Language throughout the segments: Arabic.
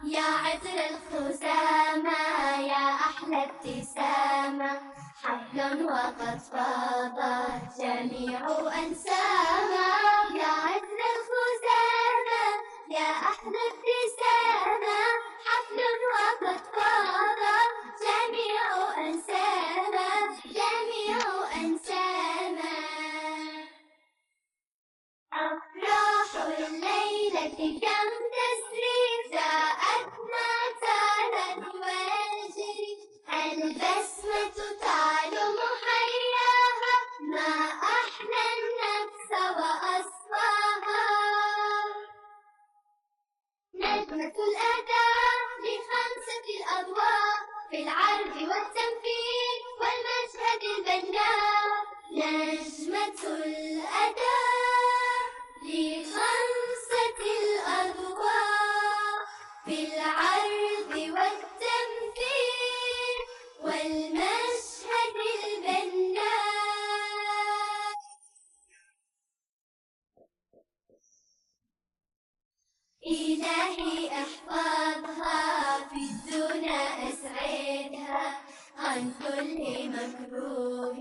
يا عطر الخسامة يا أحلى ابتسامة، حفل وقد فاضت جميع أنسامة. يا عطر الخسامة يا أحلى ابتسامة، حفل وقد فاضت جميع أنسامة، جميع أنسامة. أفراح الليلة كم تسري، جاءتنا تالت وجري، البسمة تعلم حياها، ما أحلى النفس وأصفاها. نجمة الأداء لخمسة الأضواء، في العرض والتمثيل والمشهد البناء. نجمة الأداء لخمسة الأضواء، في العرض والتمثيل والمشهد البناء. إلهي احفظها في الدنيا، أسعدها عن كل مكروه،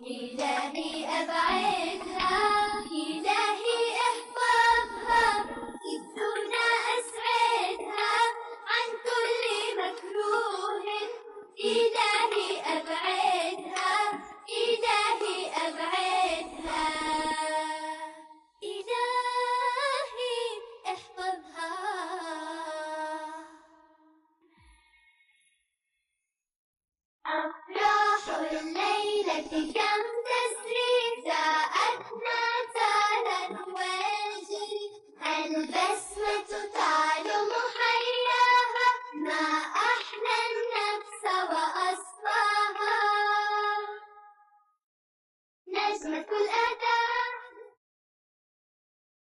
إلهي أبعدها. إلهي احفظها في الدنيا، أسعدها عن كل مكروه، إلهي أبعدها، إلهي أبعدها. إلهي احفظها. أفراح الليلة كم تسري، جاءتنا تالت وجري، البسمة تعلم حياها، ما أحلى النفس وأصفاها. نجمة